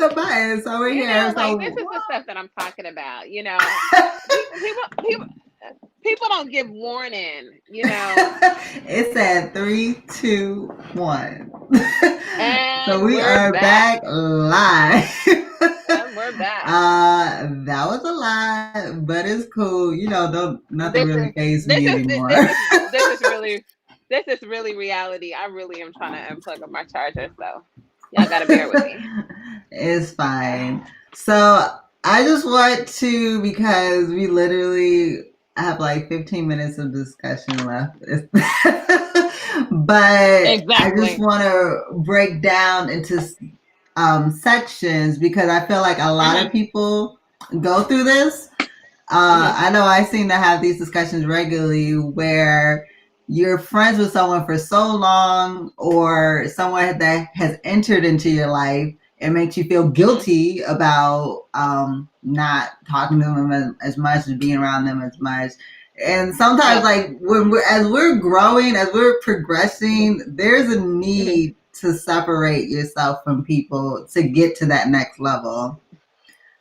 the button. So we're You here. know, like this So is the stuff that I'm talking about. You know, people don't give warning. You know, it said 3, 2, 1. So and we we're are back, back live. and we're back. That was a lie, but it's cool. Don't nothing This really is phase this me is anymore. this is really this is really reality. I really am trying to unplug my charger, so y'all gotta bear with me. It's fine. So I just want to, because we literally have like 15 minutes of discussion left. But I just Exactly. want to break down into sections, because I feel like a lot of Mhm. people go through this. Mhm. I know I seem to have these discussions regularly where you're friends with someone for so long, or someone that has entered into your life and makes you feel Mhm. guilty about not talking to them as much, as being around them as much. And sometimes, Yep. like as we're growing, as we're progressing, there's a Mhm. need to separate yourself from people to get to that next level.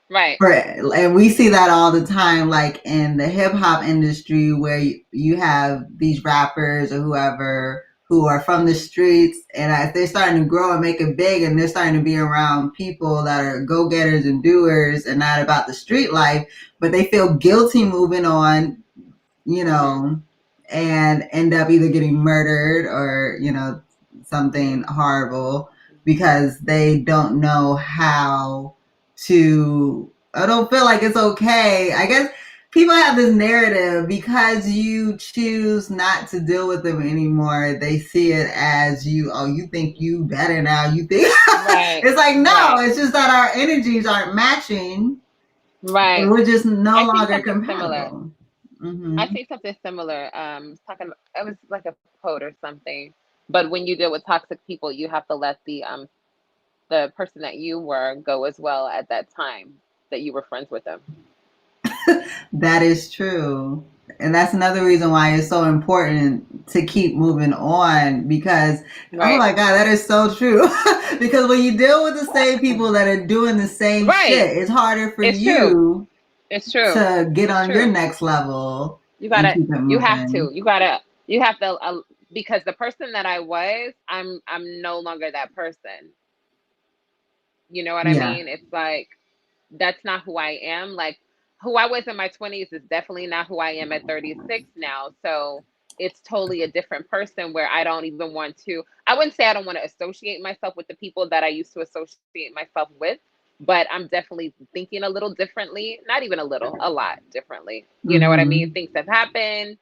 Right. And we see that all the time, like in the hip hop industry, where you have these rappers or whoever who are from the streets, and as they're starting to grow and make it big, and they're starting to be around people that are go getters and doers and not about the street life, but they feel guilty moving on, you Mhm. know, and end up either getting murdered or, something horrible, because they don't know how to, I don't feel like it's okay. I guess people have this narrative, because you choose not to deal with them anymore. They see it as you think you better now. You think Right. it's like, no, Right. it's just that our energies aren't matching, and Right. we're just no I see longer something similar. compatible. I Mm-hmm. see something similar. Talking, it was like a quote or something. But when you deal with toxic people, you have to let the person that you were go as well at that time that you were friends with them. That is true. And that's another reason why it's so important to keep moving on, because, oh Right. my God, that is so true. Because when you deal with the same people that are doing the same Right. shit, it's harder for It's true. you It's true. to get It's on your true. next level You and gotta. keep it You have moving. to. You have to. Because the person that I was, I'm no longer that person. You know what I Yeah. mean? It's like that's not who I am. Like who I was in my 20s is definitely not who I am at 36 now. So it's totally a different person where I don't even want to, I wouldn't say I don't want to associate myself with the people that I used to associate myself with, but I'm definitely thinking a little differently. Not even a little, a lot differently. You know what I mean? Mm-hmm. Things have happened.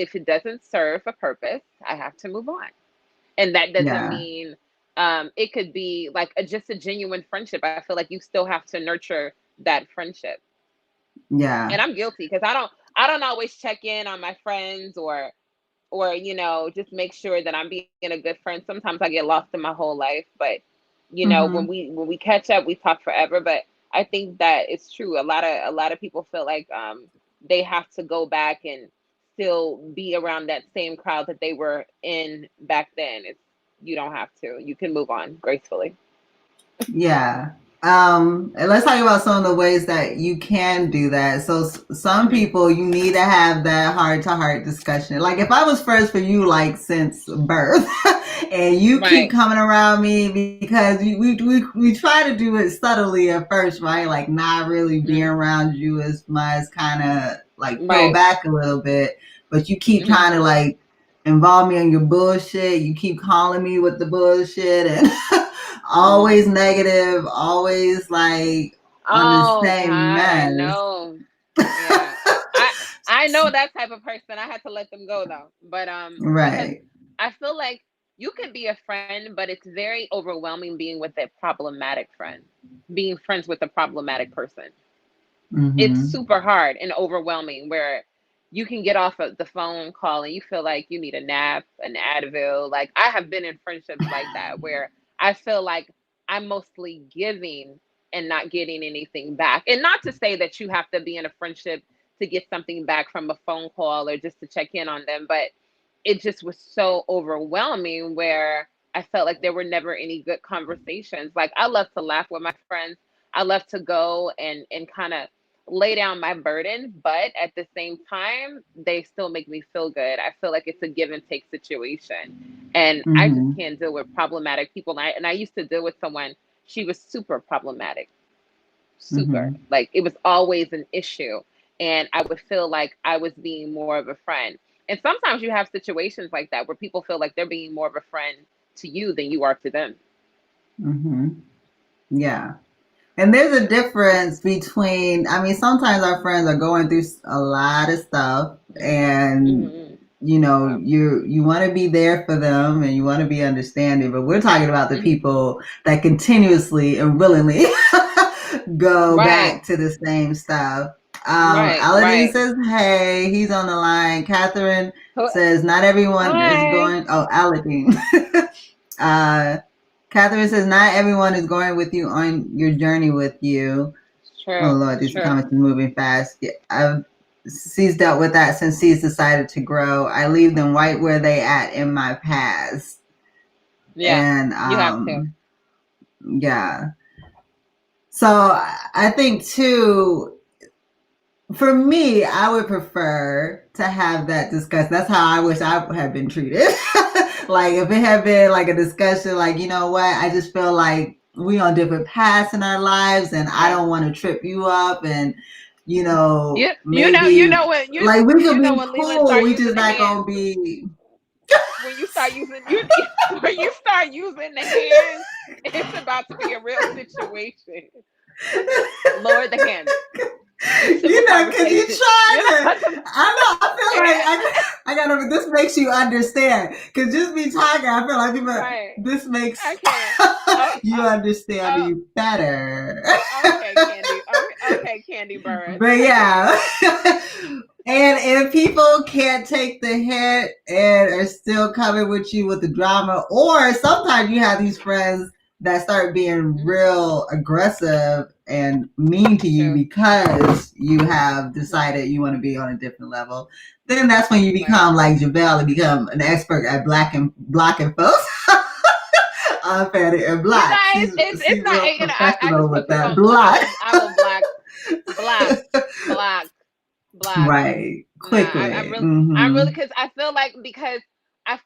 If it doesn't serve a purpose, I have to move on, and that doesn't Yeah. mean it could be like just a genuine friendship. I feel like you still have to nurture that friendship, Yeah. and I'm guilty because I don't always check in on my friends or just make sure that I'm being a good friend. Sometimes I get lost in my whole life, but when Mm-hmm. we catch up, we talk forever. But I think that it's true. A lot of people feel like they have to go back and still be around that same crowd that they were in back then. You don't have to. You can move on gracefully. Yeah. And let's talk about some of the ways that you can do that. So some Hmm. people, you need to have that heart to heart discussion. Like if I was friends for you like since birth, and you keep Right. coming around me, because we try to do it subtly at first, right? Like not really being Mm. around you as much, kind of like pull Right. back a little bit, but you keep Hmm. trying to like involve me in your bullshit. You keep calling me with the bullshit, and Hmm. always negative, always like on the Oh same God, I mess. know. Yeah. I I know that type of person. I had to let them go though. But because Right. I feel like you can be a friend, but it's very overwhelming being with a problematic friend. Being friends with a problematic person. It's Mm-hmm. super hard and overwhelming where you can get off of the phone call and you feel like you need a nap, an Advil. Like I have been in friendships like that where I feel like I'm mostly giving and not getting anything back. And not to say that you have to be in a friendship to get something back from a phone call or just to check in on them, but it just was so overwhelming where I felt like there were never any good conversations. Like I love to laugh with my friends. I love to go and kind of lay down my burdens, but at the same time, they still make me feel good. I feel like it's a give and take situation. And I just Mhm. can't deal with problematic people. And I used to deal with someone, she was super problematic, super. Mhm. Like it was always an issue. And I would feel like I was being more of a friend. And sometimes you have situations like that where people feel like they're being more of a friend to you than you are to them. Mhm. Yeah. And there's a difference between, I mean, sometimes our friends are going through a lot of stuff and Mm-hmm. you want to be there for them and you want to be understanding, but we're talking about the Mm-hmm. people that continuously and willingly go Right, back to the same stuff. right, Aladdin right. says, hey, he's on the line. Catherine Who- says, not everyone is Hi. going. Oh, Aladdin. uh, Catherine says, not everyone is going with you on your journey with you. It's Oh, true. Lord, It's these true. comments are moving fast. Yeah, C's dealt with that since C's decided to grow. I leave them right where they at in my past. Yeah, And you have to. yeah. So I think too, for me, I would prefer to have that discussion. That's how I wish I had been treated. Like if it had been like a discussion, like, you know what, I just feel like we on different paths in our lives and I Right. don't want to trip you up and You maybe know when like we could you know be when Leland cool, start we using just the not hands. gonna be When you start using you when you start using the hands, it's about to be a real situation. Lower the hands. Do civil cause you're conversation. trying You're not to, about to. I know, I feel like I gotta, this makes you understand. Cause just be talking, I feel like people, Right. this makes I can't. Oh, you oh, understand oh. me better. Okay, Candy. Okay, okay, Candy Burris. But Okay. yeah. And if people can't take the hit and are still coming with you with the drama, or sometimes you have these friends that start being Hmm. real aggressive and mean to you True. because you have Hmm. decided you want to be on a different level, then that's when you Right. become like Jovale and become an expert at blocking folks. Unfair and You black. guys, it's She's not. real I professional just with put this that on. block. I will black, black, black, black. Right. Nah, Quickly. I'm really, Mm-hmm. because I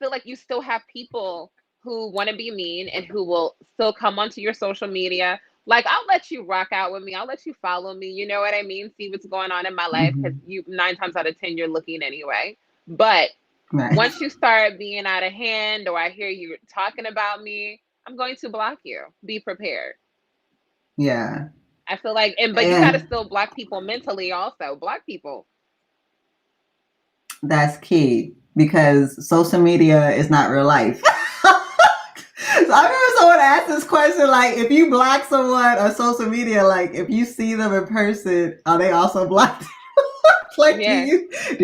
feel like you still have people who want to be mean and who will still come onto your social media. Like I'll let you rock out with me. I'll let you follow me. You know what I mean? See what's going on in my life because Mm-hmm. you 9 times out of 10 you're looking anyway. But Right. once you start being out of hand or I hear you talking about me, I'm going to block you. Be prepared. Yeah. I feel like, but you got to And still block people mentally also. Block people. that's key because social media is not real life. So I Right. remember someone asked this question like, if you block someone on social media, like if you see them in person, are they also blocked? Like, Yeah. do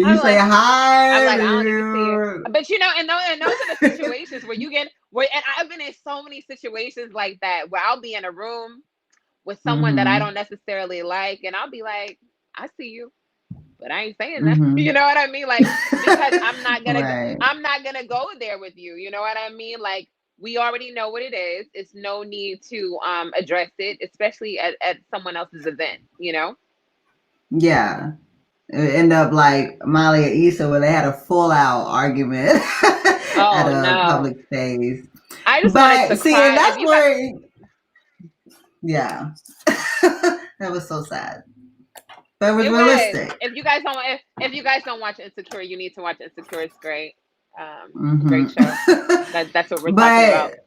you I'm say like, I'm hi? like, I Do don't need to see it. you? But and those are the situations where you get where, and I've been in so many situations like that where I'll be in a room with someone that I Mm-hmm. don't necessarily like, and I'll be like, I see you, but I ain't saying that. Mm-hmm. You know what I mean? Like, because Right. I'm not gonna go there with you. You know what I mean? Like, we already know what it is. It's no need to address it, especially at someone else's event. You know? Yeah. It end up like Molly and Issa where they had a full out argument at Oh a no. public space. I just wanted But to see, and cry. If that's you got where, yeah, that was so sad. But it was It was. realistic. If you guys don't watch Insecure, you need to watch Insecure. It's great. Hmm. Great show. That's what we're talking about. but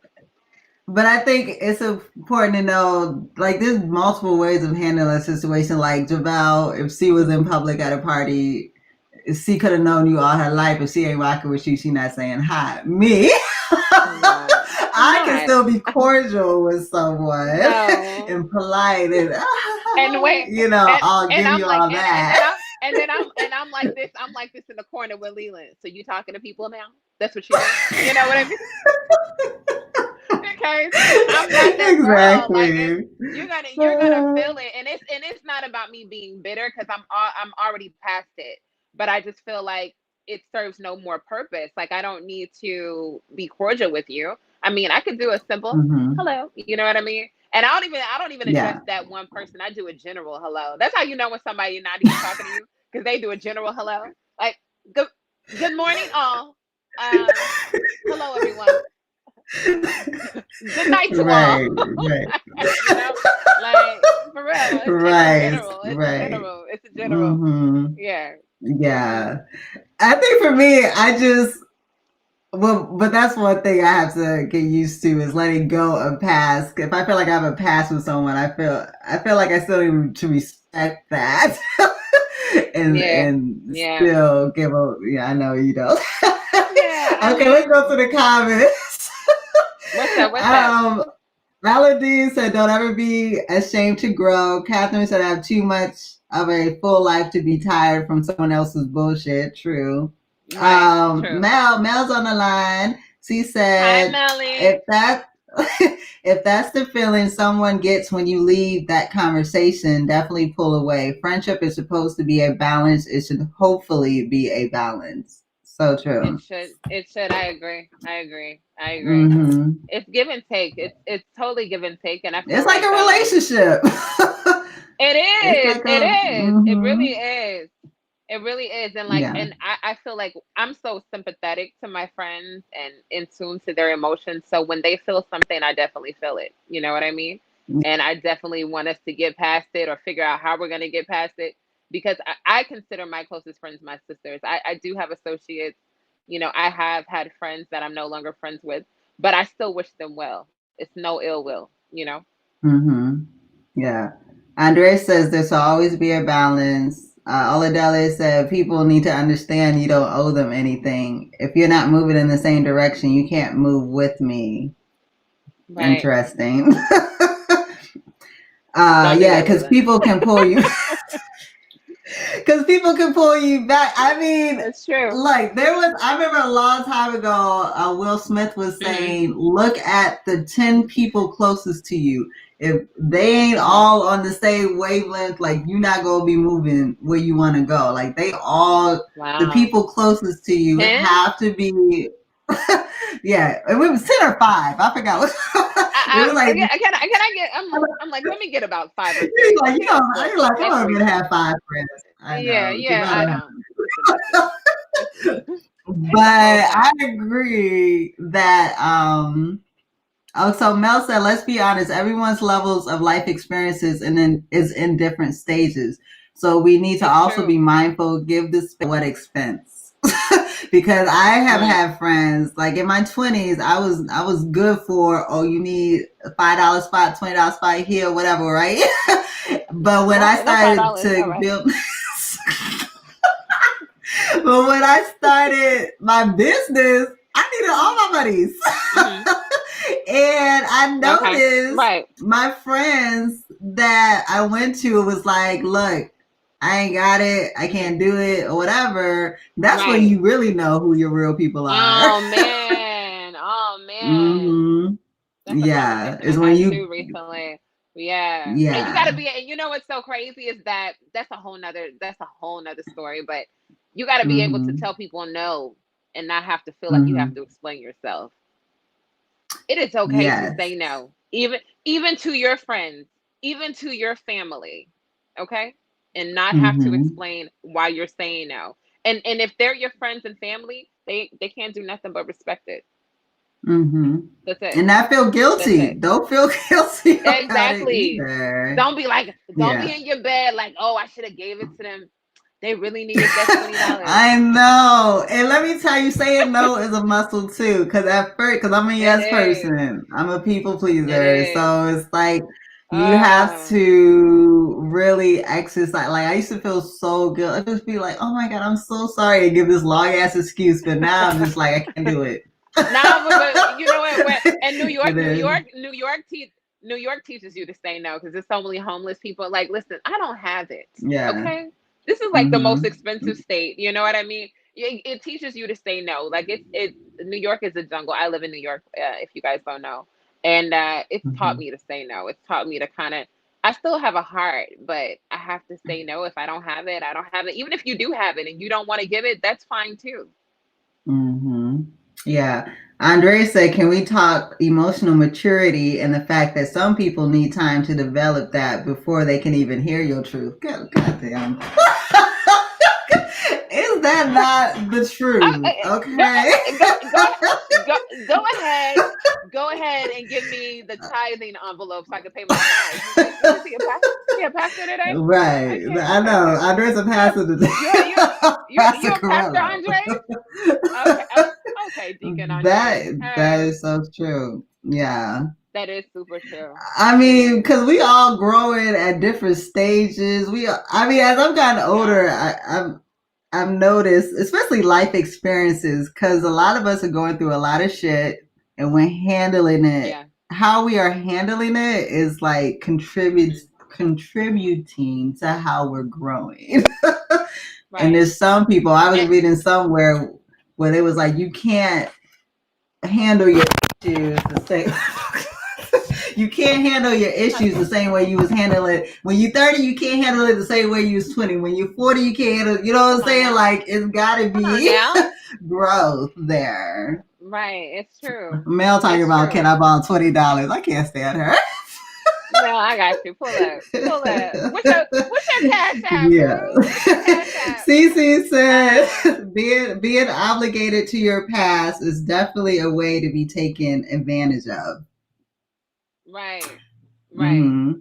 but I think it's important to know like there's multiple ways of handling a situation. Like Javale, if she was in public at a party, she could have known you all her life. If she ain't rocking with you, she not saying hi. Me, No, I'm I can not. still be cordial with someone No. and polite and And wait, I'll and give I'm you like, all that. and I'm like this. I'm like this in the corner with Leland. So you talking to people now? That's what you're doing. You know what I mean? Because I'm not that girl. Like if Exactly. you're gonna feel it, and it's not about me being bitter because I'm already past it. But I just feel like it serves no more purpose. Like I don't need to be cordial with you. I mean, I could do a simple Mm-hmm. hello. You know what I mean? And I don't even address Yeah. that one person. I do a general hello. That's how you know when somebody not even talking to you because they do a general hello. Like good good morning all. Um hello everyone. Good night to all. Right. Right. You know? Like for real. It's a Right. general. It's a Right. general. It's a general. Mm-hmm. Yeah. Yeah. Mhm. I think for me, I just well, but that's one thing I have to get used to is letting go of past. If I feel like I have a past with someone, I feel like I still need to respect that, Yeah. and Yeah. still give a. Yeah, I know you don't. Yeah. I Okay, let's go to mean, the comments. what's up? What's up? um, Melody said, "Don't ever be ashamed to grow." Catherine said, "I have too much of a full life to be tired from someone else's bullshit." True. Right. True. Mel's on the line. She Hi, said, Melly. "If that, if that's the feeling someone gets when you leave that conversation, definitely pull away. Friendship is supposed to be a balance. It should hopefully be a balance." So It true. should. It should. I agree. I agree. I agree. Mm-hmm. It's give and take. It's totally give and take, and I feel It's like like a relationship. it It's is. like It a is. It mm-hmm. really is. It really is. And like, Yeah. and I feel like I'm so sympathetic to my friends and in tune to their emotions. So when they feel something, I definitely feel it. You know what I mean? And I definitely want us to get past it or figure out how we're going to get past it because I consider my closest friends my sisters. I do have associates. You know, I have had friends that I'm no longer friends with, but I still wish them well. It's no ill will, you know? Mm-hmm. Yeah. Andre says there should always be a balance. Oladele said people need to understand you don't owe them anything. If you're not moving in the same direction, you can't move with me. Right. Interesting. Don't do Yeah, that, because Leland. people can pull you. Because people can pull you back. I mean, It's true. like I remember a long time ago, Will Smith was Hmm. saying, look at the 10 people closest to you. If they ain't Hmm. all on the same wavelength, like you're not going to be moving where you want to go. Like the Wow. people closest to you 10? have to be, yeah, it was 10 or 5. I forgot what, it was like, I get, I'm like, let me get about 5 or 6. like, 10 is you're like, I'm that's not going to reaching. have 5 friends. I Yeah, know. You yeah, I better have. don't. Listen. It's, But it's a whole I time. agree that so Mel said, let's be honest, everyone's levels of life experiences and then is in different stages. So we need to It's also be true. mindful, give this what expense. Because I have Mm. had friends like in my 20s, I was good for you need $5 spot, $20 spot here, whatever, right? But when I No started $5. All to right. build but when I started my business, I needed all my buddies. Hmm. And I Okay. noticed Right. my friends that I went to was like, look, I ain't got it, I Hmm. can't do it, or whatever. That's when Right. you really know who your real people are. Oh man. Oh man. hmm That's a Yeah. conversation I It's when had you too recently. Yeah. And you gotta yeah. be and you know what's so crazy is that that's a whole nother story, but you gotta be able to hmm tell people no and not have to feel like you have hmm to explain yourself. It is okay to Yes. say no. Even to your friends, even to your family. Okay? And not have to hmm explain why you're saying no. And if they're your friends and family, they can't do nothing but respect it. hmm That's it. And not feel That's guilty. it. Don't feel guilty about it Exactly. either. Don't be Yeah. in your bed like, oh, I should have gave it to them. They really needed that $20. I know. And let me tell you, saying no is a muscle too. Cause at first, cause I'm a It yes is. person. I'm a people It pleaser. is. So it's like you have Uh, to really exercise. Like I used to feel so good. I just be like, oh my God, I'm so sorry and give this long ass excuse. But now I'm just like, I can't do it. nah, but you know what? And New York, It New is. York, New York, New York teaches you to say no because there's so many homeless people. Like, listen, I don't have it. Yeah. Okay, this is like the most hmm expensive state. You know what I mean? It teaches you to say no. Like it. New York is a jungle. I live in New York. If you guys don't know, and it's taught hmm me to say no. It's taught me to kind of. I still have a heart, but I have to say no. If I don't have it, I don't have it. Even if you do have it and you don't want to give it, that's fine too. hmm Yeah. Andre said, can we talk emotional maturity and the fact that some people need time to develop that before they can even hear your truth? God damn. Is that not the truth? Go, Okay. go, go ahead. Go ahead and give me the tithing envelope so I can pay my tithes. You like, what is he, a pastor? He a pastor today? Right. Okay, I okay, know. okay. Andre's a pastor today. You Pastor a pastor, Corello. Andre? Okay, okay, Deacon Andre. That is so true. Yeah. That is super true. I It mean, is. because we all growing at different stages. I mean, as I've gotten Yeah, older, I've noticed, especially life experiences, because a lot of us are going through a lot of shit, and we're handling it. yeah. How we are handling it is like Hmm. contributing to how we're growing. And Right. there's some people I was And reading somewhere where they was like, you can't handle your issues the same. You can't handle your issues the same way you was handling it when you 30. You can't handle it the same way you was 20. When you're 40, you can't handle. You know what I'm come on saying? now. Like it's got to Come on be now. growth there. Right. It's true. Mel talking It's about, can true. I borrow $20? I can't stand her. No, I got you. Pull up. Pull up. What's your cash app, boo? Yeah. What's your cash app? Cece said, Um, being obligated to your past is definitely a way to be taken advantage of. right. Right. Mm-hmm.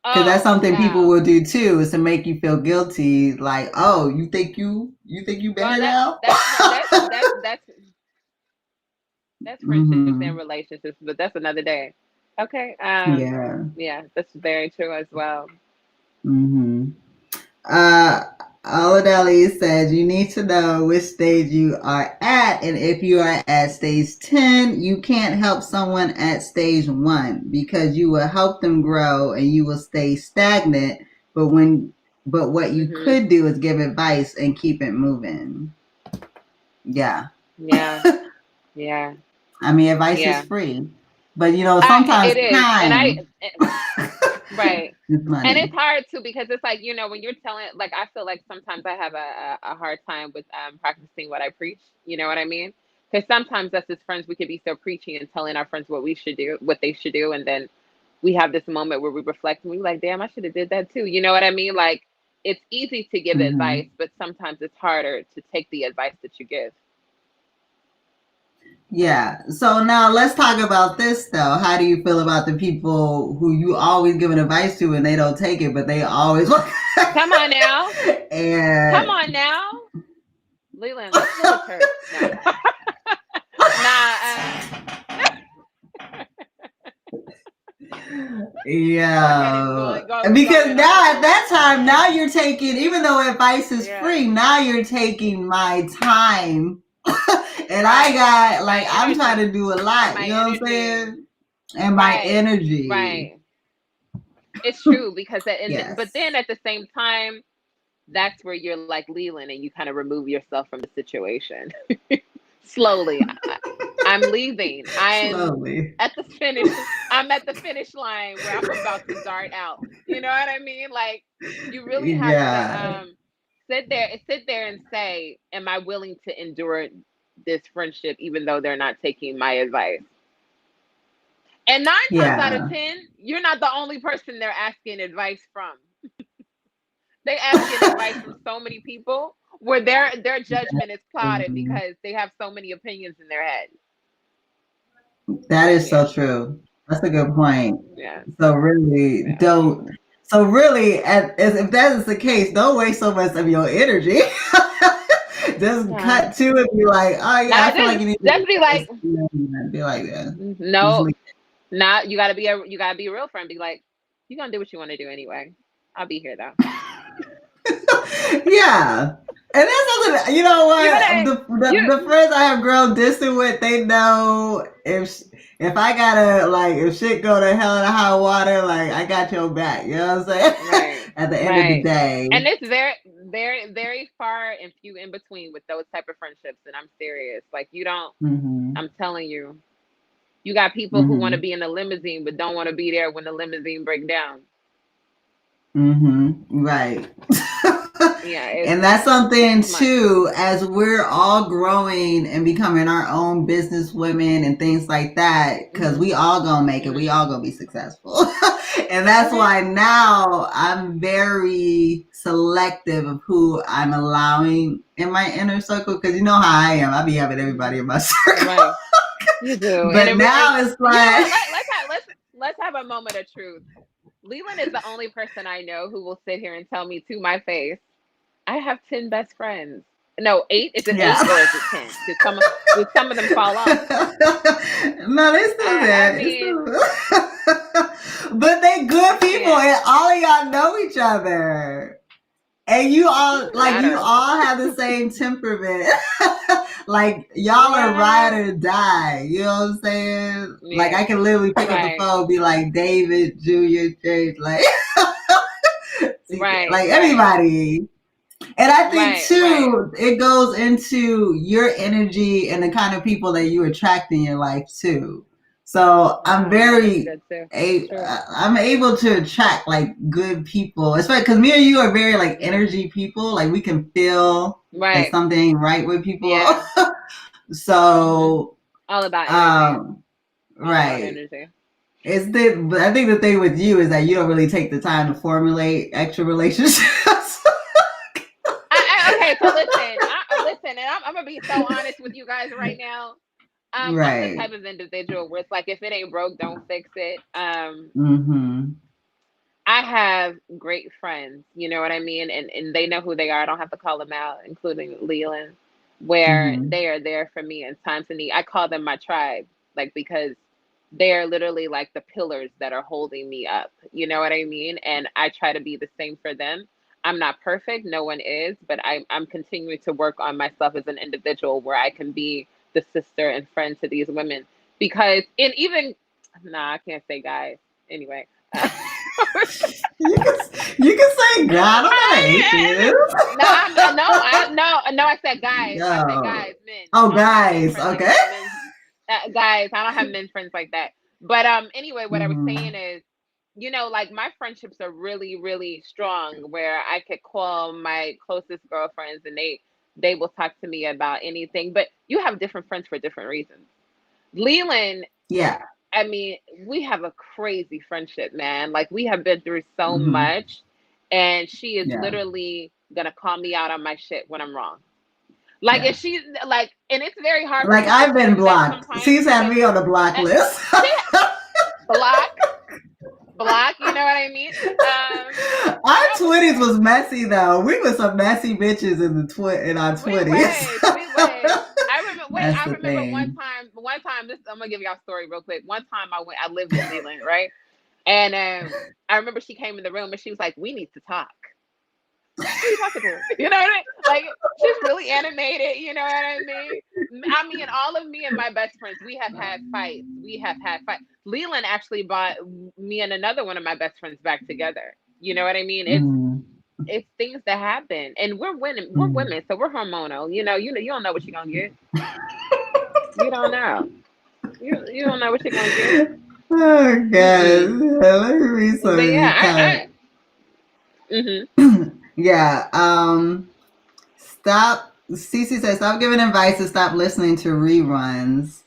Because that's Oh, something people child. will do too, is to make you feel guilty. Like, oh, you think you Well, better now? that's friendships and Mm-hmm. relationships, but that's another day. Okay. Yeah. Yeah, that's very true as well. Mm-hmm. Uh, Oladeli said you need to know which stage you are at, and if you are at stage 10, you can't help someone at stage 1 because you will help them grow and you will stay stagnant. But what you Mhm. could do is give advice and keep it moving. Yeah. Yeah. Yeah. I mean, advice is Yeah. free, but sometimes It is. And time right. is And it's money. hard too because it's like, when you're telling, like, I feel like sometimes I have a hard time with practicing what I preach. You know what I mean? Because sometimes us as friends, we could be so preachy and telling our friends what we should do, what they should do. And then we have this moment where we reflect and we're like, damn, I should have did that too. You know what I mean? Like, it's easy to give Hmm. advice, but sometimes it's harder to take the advice that you give. Yeah. So now let's talk about this though. How do you feel about the people who you always giving advice to and they don't take it, but they always Come on now. Come and on now. Leland, let's go to church. No. Nah, go ahead and yeah, go because in on now that at one. that time, now you're taking, even though advice is Yeah. free, now you're taking my time, and I Right. got My like I'm trying to energy. do a And lot. my You know what I'm energy. saying? And my Right. energy. Right. It's true because but Yes. then at the same time, that's where you're like Leland and you kind of remove yourself from the situation. Slowly. I'm leaving. Slowly. At the finish. I'm at the finish line where I'm about to dart out. You know what I mean? Like, you really have to Yeah. sit there and say, am I willing to endure this friendship even though they're not taking my advice? And 9 times out of Yeah. 10, you're not the only person they're asking advice from. They asking advice from so many people where their judgment is clouded Mhm. because they have so many opinions in their head. That is Yeah. so true. That's a good point. Yeah. So really, Yeah. don't. So really, as if that is the case, don't waste so much of your energy. Just Yeah. cut to it. Be like, oh yeah, Now I feel like just you need to just do be like, this. And be like that. Just no, leave. now you gotta be a real friend. Be like, you're gonna do what you want to do anyway. I'll be here though. Yeah. And that's something, you know You're what? gonna The you friends I have grown distant with, they know if I gotta, like, if shit go to hell in a high water, like, I got your back. You know what I'm saying? right, At the end of the right. day. And it's very far and few in between with those type of friendships. And I'm serious. Like, you don't. Mm-hmm. I'm telling you, you got people who want to Mm-hmm. be in the limousine but don't want to be there when the limousine break down. Mm-hmm. Right. Yeah, And that's something it's much. too, as we're all growing and becoming our own business women and things like that, because Mhm. we all gonna make it, we Mhm. all gonna be successful. And that's Okay. why now I'm very selective of who I'm allowing in my inner circle, because you know how I am. I be having everybody Mhm. in my circle. Right. You do. And But now it's you know like, what? Let's have a moment of truth. Leland is the only person I know who will sit here and tell me to my face, I have 10 best friends. No, 8. Is it yeah. 8 or is it 10? Did some of them fall off? No, they still I there. It's mean, still but they good I people can't. and all of y'all know each other. And Doesn't you matter. all have the same temperament. Like y'all are ride Yeah. or die. You know what I'm saying? Like Yeah. I can literally pick up the Right. phone, be like David, Junior, James, like Right. like Right. everybody. And I think Right. Right. too, it goes into your energy and the kind of people that you attract in your life too. So Wow. Yeah, that's good too. True. I'm able to attract like good people, especially because me and you are very like Mhm. energy people. Like we can feel that Right. something ain't right with people. Yeah. Mhm. So, All about energy. um, All about right. energy. But I think the thing with you is that you don't really take the time to formulate extra relationships. Okay, so listen, listen, and I'm gonna be so honest with you guys right now. I'm the Right. type of individual where it's like if it ain't broke, don't fix it. Mm-hmm. I have great friends, you know what I mean, and they know who they are. I don't have to call them out, including Leland, where Mm-hmm. they are there for me in times of need. I call them my tribe, like because they are literally like the pillars that are holding me up. You know what I mean? And I try to be the same for them. I'm not perfect, no one is, but I'm continuing to work on myself as an individual where I can be the sister and friend to these women. Because and even nah, I can't say guys. Anyway. You can you can say God. I'm not an atheist. No, I'm no, I no, no. I said guys. I said Yo. guys, men. Oh, I don't have men guys. friends like Okay. that. Men, guys. I don't have men friends like that. But anyway, what I was Mm-hmm. saying is, like my friendships are really, really strong. Where I could call my closest girlfriends, and they will talk to me about anything. But you have different friends for different reasons. Leland, Yeah. I mean, we have a crazy friendship, man. Like we have been through so Mm-hmm. much, and she is Yeah. literally gonna call me out on my shit when I'm wrong. Like Yeah. if she's like, and it's very hard for Like people I've to been do that blocked. sometimes She's had because me on the block uh, list. she block, block. You know what I mean? Our No, but twenties was messy though. We were some messy bitches in our we twenties. was, we was. I remember. Wait, That's I the remember one thing. time. One time, this I'm gonna give y'all a story real quick. One time I lived in Leland, right? And I remember she came in the room and she was like, "We need to talk." Who are you talking to? You know what I mean? Like she's really animated. You know what I mean? I mean, all of me and my best friends, we have had fights. We have had fights. Leland actually brought me and another one of my best friends back together. You know what I mean? Mm, It's things that happen, and we're women. We're mm. women, so we're hormonal. You don't know what you're gonna get. You don't know. You don't know what you're gonna get. Oh god. Mm-mm. Let me read some But of yeah, these I. comments. Mhm. Yeah. Stop. Cece says, stop giving advice and stop listening to reruns.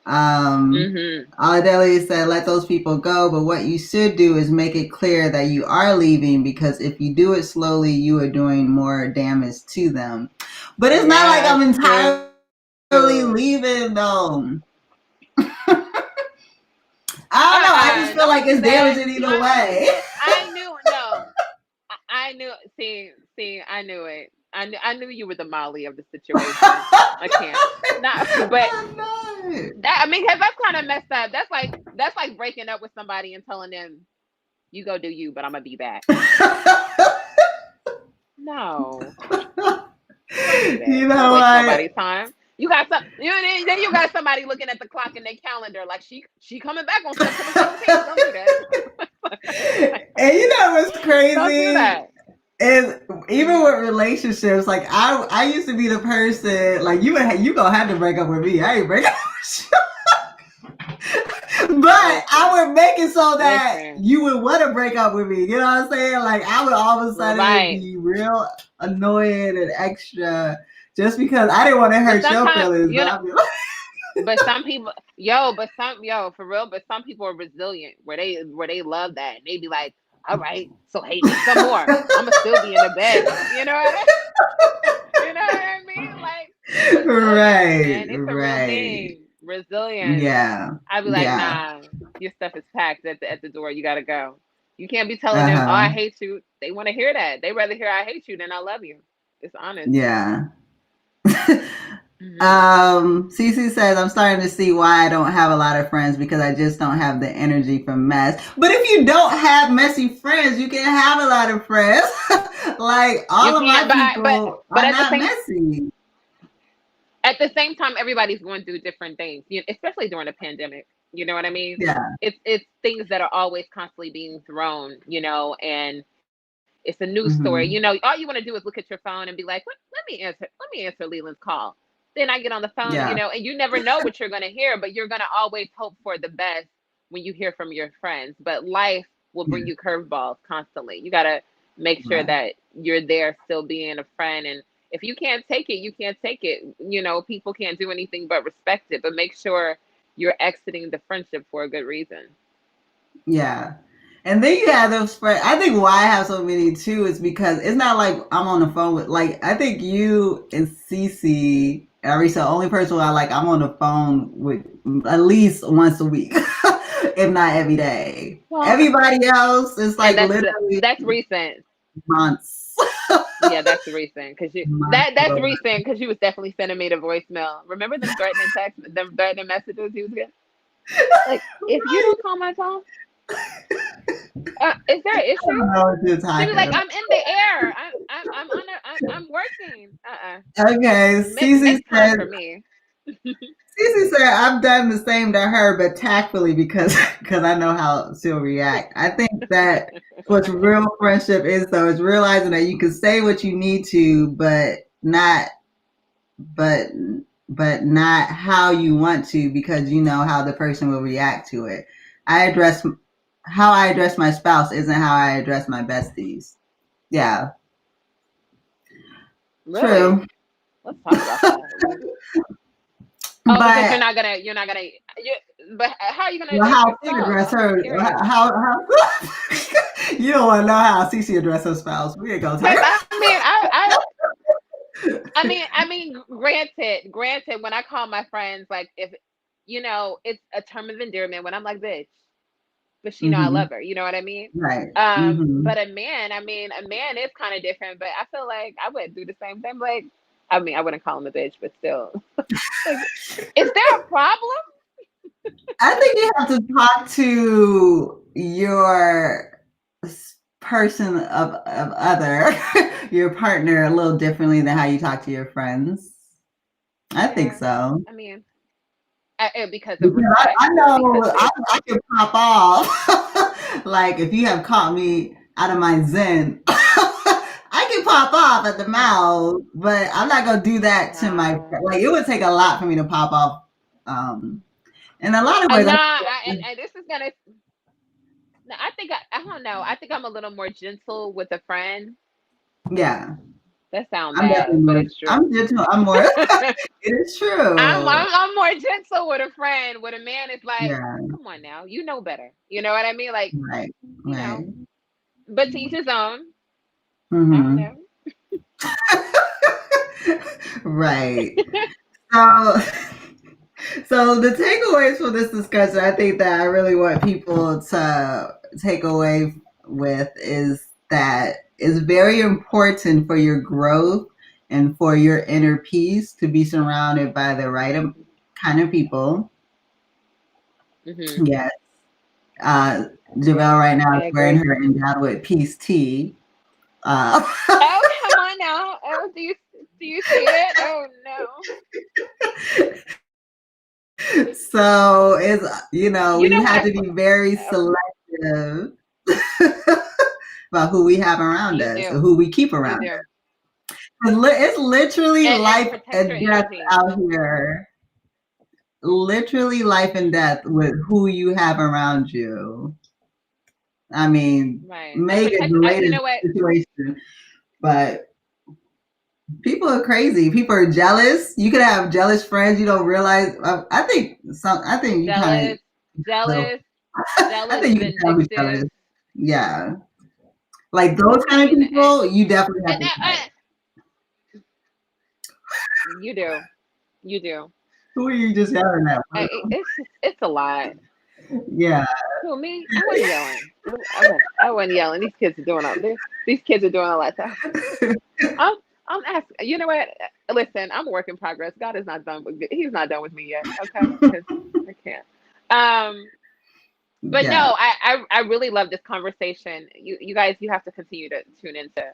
Um, Mhm. Aladeli said, let those people go, but what you should do is make it clear that you are leaving, because if you do it slowly, you are doing more damage to them. But it's not like I'm Yes, entirely true. leaving, though. I don't know. I just feel Don't like do it's that. damaging either way. I knew. No, I knew. See, I knew it. I knew you were the Molly of the situation. I can't. Not, but I'm not. that. I mean, because that's kind of messed up. That's like breaking up with somebody and telling them you go do you, but I'm gonna be back. No, don't do You that. Don't know waste what? nobody's time. You got some. Then you got somebody looking at the clock in their calendar like she coming back on September 17th. Don't do that. And you know what's Don't do crazy? that. Is even Mhm. with relationships, like I used to be the person like you gonna have to break up with me. I ain't break up with you. I Listen, would make it so that listen. you would want to break up with me. You know what I'm saying? Like I would all of a sudden Right. be real annoying and extra just because I didn't want to But hurt your sometimes, feelings. But I'd be like, but some people, for real, but some people are resilient where they love that. And they be like, all right, so hate me some more. I'ma still be in the bed. You know what I mean? Like resilience, right, man. It's a real right. thing. Resilience. Yeah. I'd be like, Yeah. nah, your stuff is packed at the door. You gotta go. You can't be telling them, oh, I Uh-huh. hate you. They want to hear that. They rather hear I hate you than I love you. It's honest. Yeah. Hmm. Cece says, I'm starting to see why I don't have a lot of friends because I just don't have the energy for mess. But if you don't have messy friends, you can have a lot of friends. Like You all of my can't, people but are not messy. at the same time, everybody's going through different things, especially during the pandemic. You know what I mean? Yeah. It's things that are always constantly being thrown, and it's a news story. Hmm. All you want to do is look at your phone and be like, let me answer Leland's call. Then I get on the phone, Yeah. and you never know what you're going to hear, but you're going to always hope for the best when you hear from your friends. But life will Yeah. bring you curveballs constantly. You got to make sure Right. that you're there still being a friend. And if you can't take it, you can't take it. People can't do anything but respect it, but make sure you're exiting the friendship for a good reason. Yeah. And then you have those friends. I think why I have so many too is because it's not like I'm on the phone with, like, I think you and Cece, Arisa, the only person I like, I'm on the phone with at least once a week, if not every day. Well, Everybody else is and like literally that's recent. months. Yeah, that's recent because Months that's ago. recent because you was definitely sending me the voicemail. Remember them threatening messages you was getting? Like, if you don't call my phone, is there an I issue? don't know what you're She was talking like, about. I'm in the air. I'm working. Okay, Cece Make time said, for me. Cece said, I've done the same to her, but tactfully because I know how she'll react. I think that what real friendship is, though, is realizing that you can say what you need to, but but not how you want to because you know how the person will react to it. I address how I address my spouse isn't how I address my besties. Yeah, Really? true. Let's talk about that. Oh, because But you're not gonna. But how are you gonna well, address how your she spouse? address I'm her, curious. how you don't want to know how Cece address her spouse. We ain't gonna Because talk. granted, when I call my friends, like if it's a term of endearment when I'm like, bitch, but she know I Hmm. love her. You know what I mean? Right. Hmm. But a man is kind of different. But I feel like I would do the same thing. Like, I wouldn't call him a bitch, but still, like, is there a problem? I think you have to talk to your person of other, your partner, a little differently than how you talk to your friends. I think Yeah, so. I mean, because of Because respect I or know because it's I can pop off. Like if you have caught me out of my zen, I can pop off at the mouth, but I'm not gonna do that to my nah. like. It would take a lot for me to pop off. In a lot of ways, Nah, and this is gonna. No, I don't know. I think I'm a little more gentle with a friend. yeah, That sounds I'm definitely bad, but more. it's true. I'm gentle. I'm more. It is true. I'm more gentle with a friend. With a man, it's like, Yeah. come on now, you know better. You know what I mean? Like, Right. you know. Right. But to each his own. I don't Hmm. know. Right. So, so the takeaways for this discussion, I think that I really want people to take away with is that it's very important for your growth and for your inner peace to be surrounded by the right kind of people. Hmm. Yes. Uh, Yeah, Javelle right now I is wearing agree. her N-Dowd with peace tea. Uh, Oh, come on now. Oh, do you see it? Oh no. so it's You we know have my to be very oh, selective about who we have around you us or do. who we keep You around do. us. It's literally And life protect and your death energy. out here. literally life and death with who you have around you. I mean, Right. A Meg is protect. the You latest know what? situation, but people are crazy. People are jealous. You could have jealous friends. You don't realize. I think some. I think you kind of Jealous, little. jealous, I jealous, think you can tell who's jealous. vindictive. Yeah, like I those kind of mean, people, you definitely have and to type. you do, you do. Who are you just yelling at? It's a lot. Yeah. Who me? I wasn't yelling. I wasn't yelling. These kids are doing all this. These kids are doing all that stuff. I'm I'm asking. You know what? Listen, I'm a work in progress. God is not done with. He's not done with me yet. Okay, because I can't. Um, but no, Yeah. I really love this conversation. You guys, you have to continue to tune into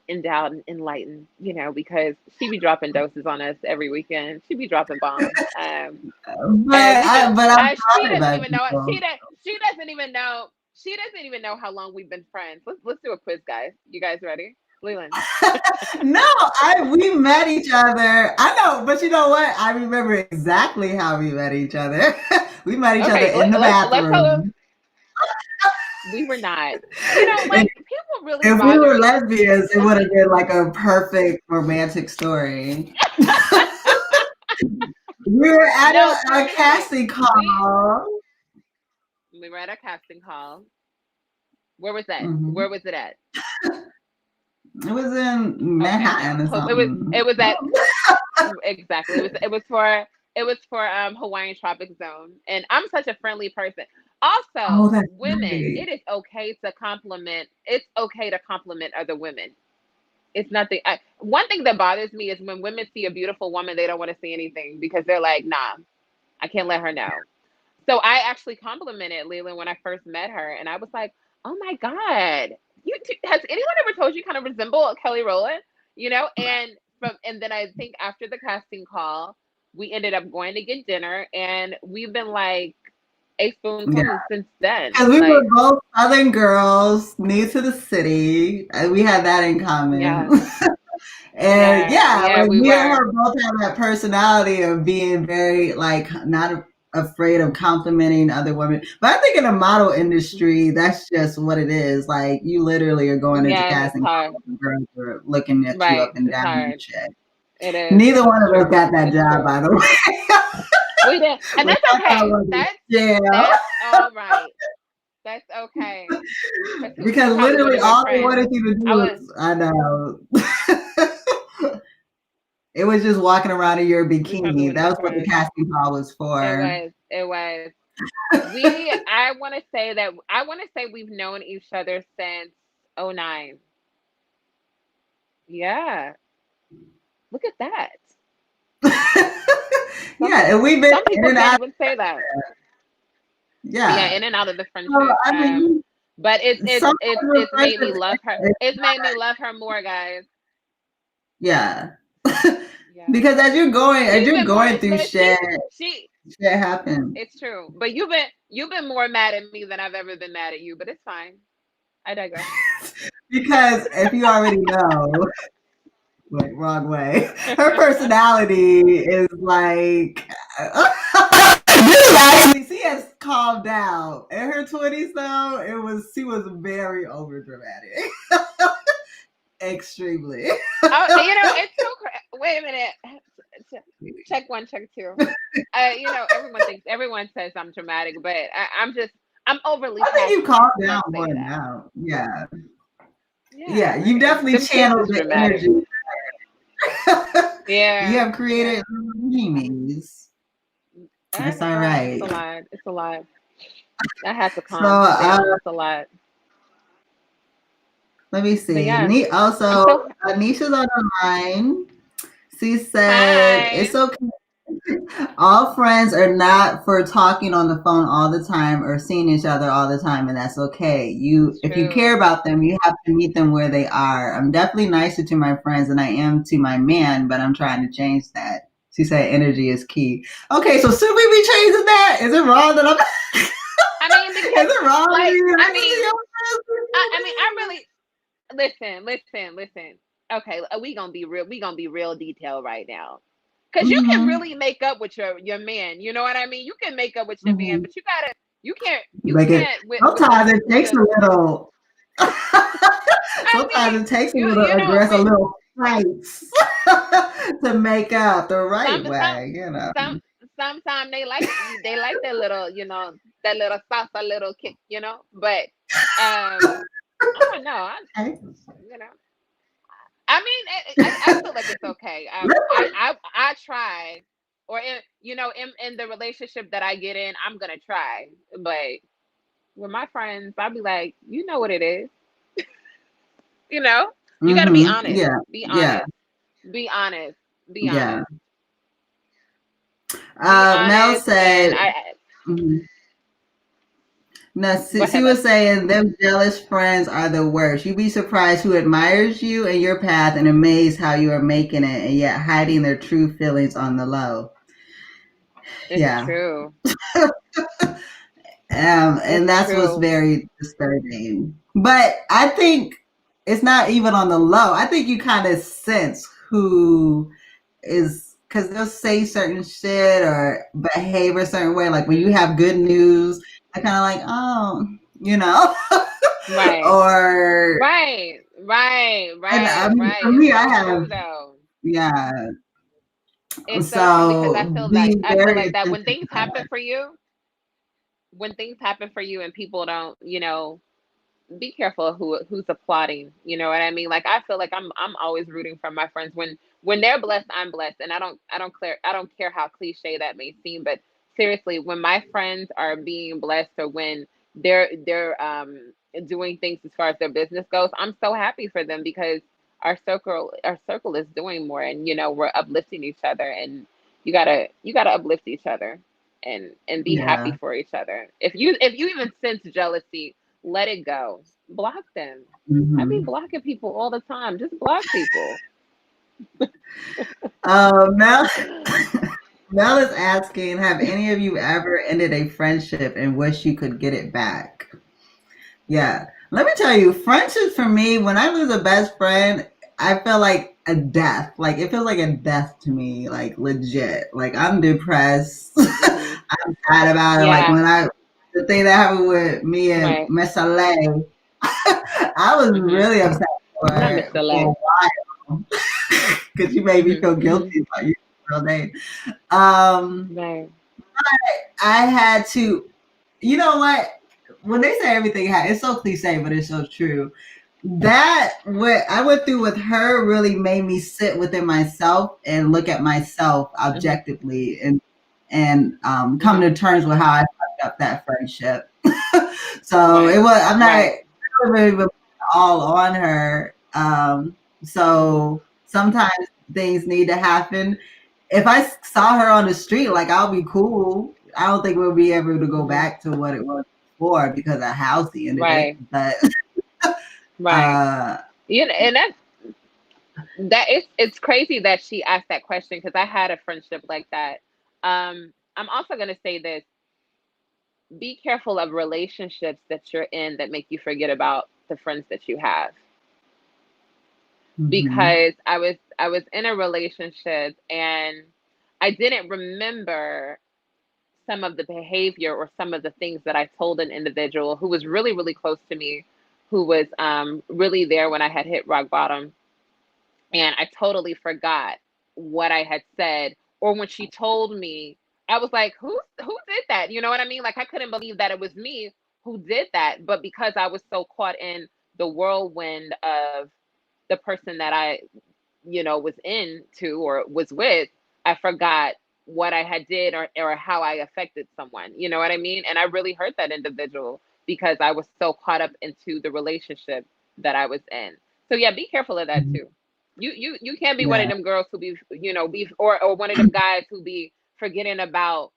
N-Dowd and Enlighten, because she be dropping doses on us every weekend. She be dropping bombs. And But I'm she talking doesn't about even know it. people. She doesn't even know. She doesn't even know how long we've been friends. Let's do a quiz, guys. You guys ready? Leland. No, we met each other. I know, but you know what? I remember exactly how we met each other. We met each other Okay, in the let's tell. bathroom. We were not. And Like people really if we bother were me. lesbians, it would have been like a perfect romantic story. We were at No, a seriously. casting We call. we were at a casting call. Where was that? Hmm. Where was it at? It was in Okay, no. Manhattan or It something. was at exactly. It was for Hawaiian Tropic Zone. And I'm such a friendly person. Oh, Also, that's women, right. it is okay to compliment. It's okay to compliment other women. It's nothing. One thing that bothers me is when women see a beautiful woman, they don't want to say anything because they're like, "Nah, I can't let her know." So I actually complimented Leland when I first met her, and I was like, "Oh my god, has anyone ever told you kind of resemble Kelly Rowland?" And then I think after the casting call, we ended up going to get dinner, and we've been like a spoon Yeah. close since then. Because we were Like, both Southern girls, new to the city. And we had that in common. yeah, And yeah, yeah, yeah, like we me and were. her both have that personality of being very like not afraid of complimenting other women. But I think in the model industry, that's just what it is. Like you literally are going into Yeah, it's casting hard. calls and girls are looking at you up Right, and it's down and hard. shit. It is. Neither one It's of us true. got that It's job, true. by the way. We did, and Which that's I thought okay. was That's a jail. that's all right. That's okay. Because who Because probably would literally have been all they friends? wanted you to do I was. was, I know. It was just walking around in your We probably bikini. would have That been was what the friends. casting call was It for. was. It was. We. I want to say that. I want to say we've known each other since '09. Yeah. Look at that. Some Yeah, and we've been some in people and can't out. even say that. Yeah, Yeah. in and out of the So, friendship. I mean, But sometimes with it's made me friendships, love her. It's made me love her more, guys. yeah. Yeah. Because as She's you're been more. going through She. shit happens. It's true. But you've been more mad at me than I've ever been mad at you. But it's fine. I digress. Because if you already know, wait, wrong way. Her personality is like actually she has calmed down. In her 20s though, she was very over dramatic. Extremely. It's so wait a minute. Check one, check two. Everyone says I'm dramatic, but I'm overly I think you calmed passionate. down Let's more say that. now. Yeah. Yeah, Yeah, you definitely them kids channeled is the dramatic. energy. You Yeah, have yeah. created memes. I That's all know it's right. a lot. It's a lot. I had to So calm down. It's a lot. let me But see. yeah, I'm Also, so Anisha's on the line. She said hi. it's okay. All friends are not for talking on the phone all the time or seeing each other all the time, and that's okay. It's If you care true. about them, you have to meet them where they are. I'm definitely nicer to my friends than I am to my man, but I'm trying to change that. She said energy is key. Okay, so should we be changing that? Is it wrong that I'm? I mean, Is because it wrong to like be I nicer to mean, your I friends? really listen. Okay, we gonna be real. We gonna be real detailed right now. because you can Mm-hmm. really make up with your man. You know what I mean? You can make up with your man, Mm-hmm. but you Like it. can't with Sometimes it with takes a. a little. I Sometimes mean, it takes a little you know address, a with little fights to make up the right some way. You know. some sometimes they like that little, that little salsa little kick, but I don't know. Okay. You know I mean, I feel like it's okay. I try, or in the relationship that I get in, I'm gonna try. But with my friends, I'll be like, you know what it is. You know, you got to be Mm-hmm. honest. Yeah. Be Yeah. honest. Be honest. Be Yeah. honest. Be Mel honest. said. And Mhm. No, go she ahead, was love. saying them jealous friends are the worst. You'd be surprised who admires you and your path and amazed how you are making it and yet hiding their true feelings on the low. It's Yeah. true. And It's that's what's true. very disturbing. But I think it's not even on the low. I think you kind of sense who is because they'll say certain shit or behave a certain way. Like when you have good news, I kind of like, oh, you know, Right. or Right. Right. and I Right. mean Right. for It's me, I so have true though. yeah. It's so true because So being I feel very like that attentive to that. when things happen for you and people don't, be careful who's applauding. You know what I mean? Like I feel like I'm always rooting for my friends when they're blessed, I'm blessed, and I don't care how cliche that may seem, but seriously, when my friends are being blessed or when they're doing things as far as their business goes, I'm so happy for them because our circle is doing more, and we're uplifting each other, and you gotta uplift each other and be happy Yeah. for each other. If you even sense jealousy, let it go. Block them. I be Hmm. blocking people all the time. Just block people. Mel, Mel is asking, have any of you ever ended a friendship and wish you could get it back? Yeah. Let me tell you, friendships for me, when I lose a best friend, I feel like a death. Like it feels like a death to me, like legit. Like I'm depressed. Hmm. I'm sad about it. Like Yeah. the thing that happened with me and Right. Miss Soleil, I was Hmm. really upset Not Miss for a Delay. while because you made me Hmm. feel Hmm. guilty about your real name. Um, Right. I had to, you know what? When they say everything, it's so cliche, but it's so true. That what I went through with her really made me sit within myself and look at myself Hmm. objectively and come Hmm. to terms with how I fucked up that friendship. So it Right. was I'm not Right. even all on her. Hmm. So sometimes things need to happen. If I saw her on the street, like I'll be cool. I don't think we'll be able to go Hmm. back to what it was before because of how she ended it. Right. But Right. uh, And it's crazy that she asked that question because I had a friendship like that. I'm also gonna say this: be careful of relationships that you're in that make you forget about the friends that you have. mhm, Because I was in a relationship and I didn't remember some of the behavior or some of the things that I told an individual who was really, really close to me, who was really there when I had hit rock bottom. And I totally forgot what I had said. Or when she told me, I was like, who did that? You know what I mean? Like I couldn't believe that it was me who did that. But because I was so caught in the whirlwind of the person that I was into or was with, I forgot what I had did or how I affected someone. You know what I mean? And I really hurt that individual because I was so caught up into the relationship that I was in. So yeah, be careful of that mhm, too. You can't be one of yeah. them girls who be or one of them guys who be forgetting about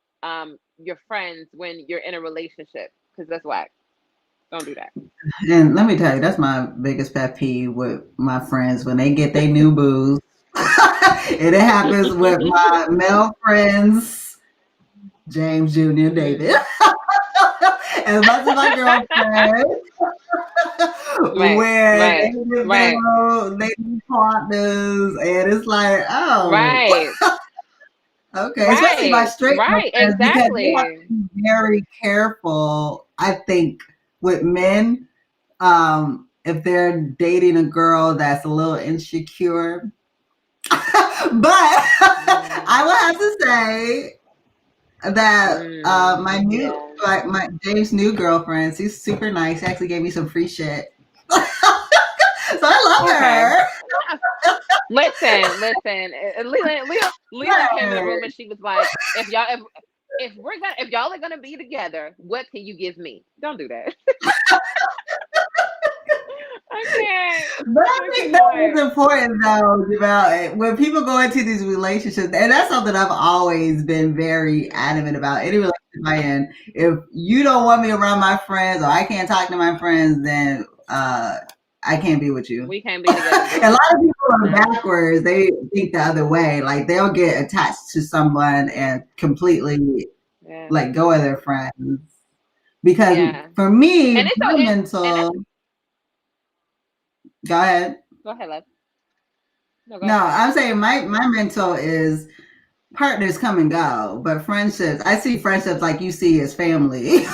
your friends when you're in a relationship because that's whack. Don't do that. And let me tell you, that's my biggest pet peeve with my friends when they get their new booze. And it happens with my male friends, James Jr. Hmm. David. As much as my girlfriend, Right, where they right, get right, they be partners, and it's like, oh, right. Okay, especially my Right, straight right, girlfriends because they have exactly. to be very careful. I think with men, if they're dating a girl that's a little insecure, but Mm, I will have to say that my new yeah. my James' new girlfriend, she's super nice. She actually gave me some free shit, so Okay. I love Listen. Leland came in the her. room and she was like, if y'all are gonna be together, what can you give me? Don't do that. I can't. But I I think that is cannot. important though, about when people go into these relationships, and that's something I've always been very Mm, adamant about. Any relationship I in, if you don't want me around my friends or I can't talk to my friends, then I can't be with you. we can't be together, A girl. lot of people are No. backwards. They think the other way. Like they'll get attached to someone and completely Yeah. let go of their friends. Because Yeah. for me, And it's so my and that's mental, go ahead. go ahead, love. No, go No, ahead. I'm saying my mental is partners come and go, but friendships, I see friendships like you see as family.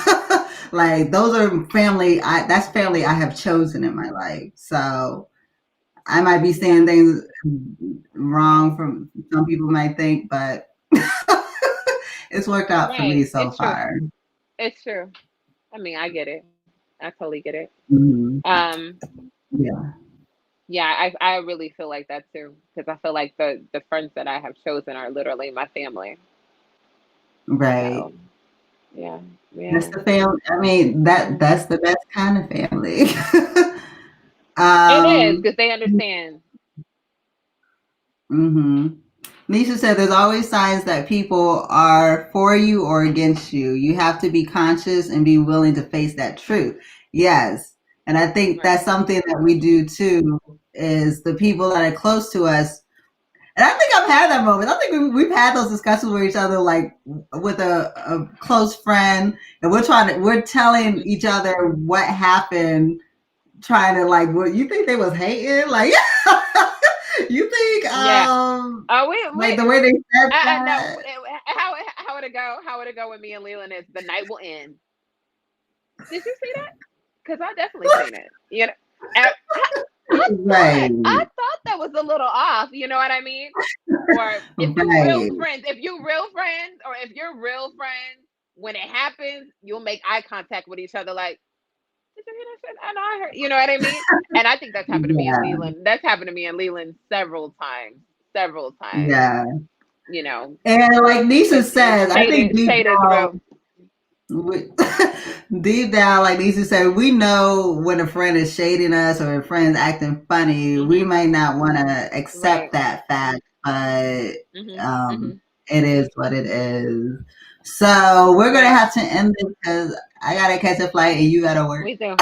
Like those are family. That's family I have chosen in my life. So I might be Yeah. saying things Yeah. wrong from some people might think, but it's worked out for me Right. so It's true. far. It's true. I mean, I get it. I totally get it. Hmm. Um, Yeah. yeah, I really feel like that too because I feel like the friends that I have chosen are literally my family. Right. So yeah, That's yeah, the family. I mean, yeah. that's the best kind of family. It is um, because they understand. hmm Nisha said there's always signs that people are for you or against you. You have to be conscious and be willing to face that truth. Yes. And I think Right. that's something that we do too, is the people that are close to us. And I think I've had that moment. I think we've had those discussions with each other, like with a close friend, and we're telling Hmm. each other what happened, trying to like, what you think they was hating? Like, you think, Yeah. Oh, like the way they said I know that. how would it go? How would it go with me and Leland? Is the night will end? Did you see that? Because I definitely seen it. You know, and Right, I thought that was a little off. You know what I mean? Or if you real right. friends, if you real friends, or if you're real friends, when it happens, you'll make eye contact with each other. Like, did you hear that shit? I know I heard. You know what I mean? And I think that's happened to me and Yeah, Leland. That's happened to me and Leland several times. Several times. yeah. You know, And like Nisha because said, I think deep shade is down, real. we, deep down, like Nisha said, we know when a friend is shading us or a friend's acting funny. We Hmm. might not want to accept Right. that fact, but Hmm. um, Hmm. it is what it is. So we're gonna Right. have to end this because I gotta catch a flight and you gotta work. We do.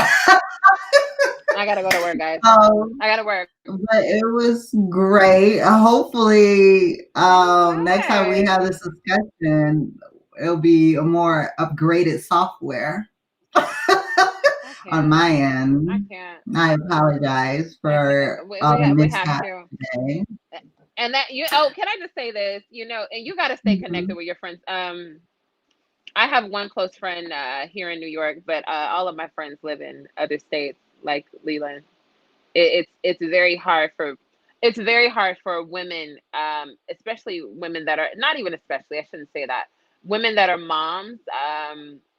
I gotta go to work, guys. Um, I gotta work. but it was great. Hopefully, It next time we was. have this discussion, it'll be a more upgraded software I on can't. my I end. can't. I apologize I can't. for all the We have mishaps to. today. And that you oh, can I just say this? You know, and you got to stay connected Mhm. with your friends. I have one close friend here in New York, but all of my friends live in other states, like Leland. It's very hard for women, especially women that are not even especially. I shouldn't say that. Women that are moms,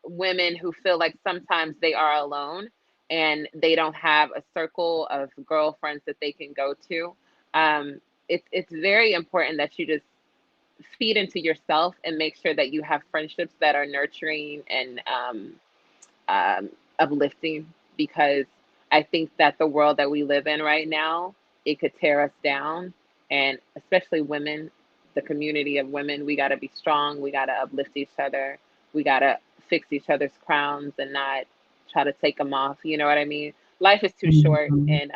women who feel like sometimes they are alone and they don't have a circle of girlfriends that they can go to. It's very important that you just feed into yourself and make sure that you have friendships that are nurturing and um, uplifting because I think that the world that we live in right now, it could tear us down. And especially women, the community of women, we got to be strong. We got to uplift each other. We got to fix each other's crowns and not try to take them off. You know what I mean? Life is too short Mhm. and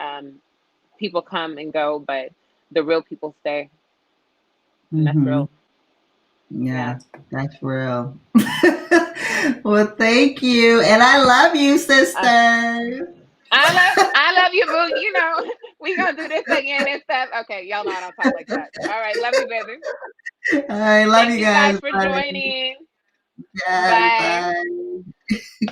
people come and go, but the real people stay. And that's Mhm. real. Yeah. Yeah, that's real. Well, thank you, and I love you, Uh, sister. I love you, boo. You know, we gonna do this again and stuff. Okay, y'all know I don't talk like that. All right, love you, baby. All right, love Thank you you guys guys. for Bye. joining. Yes, Bye. bye.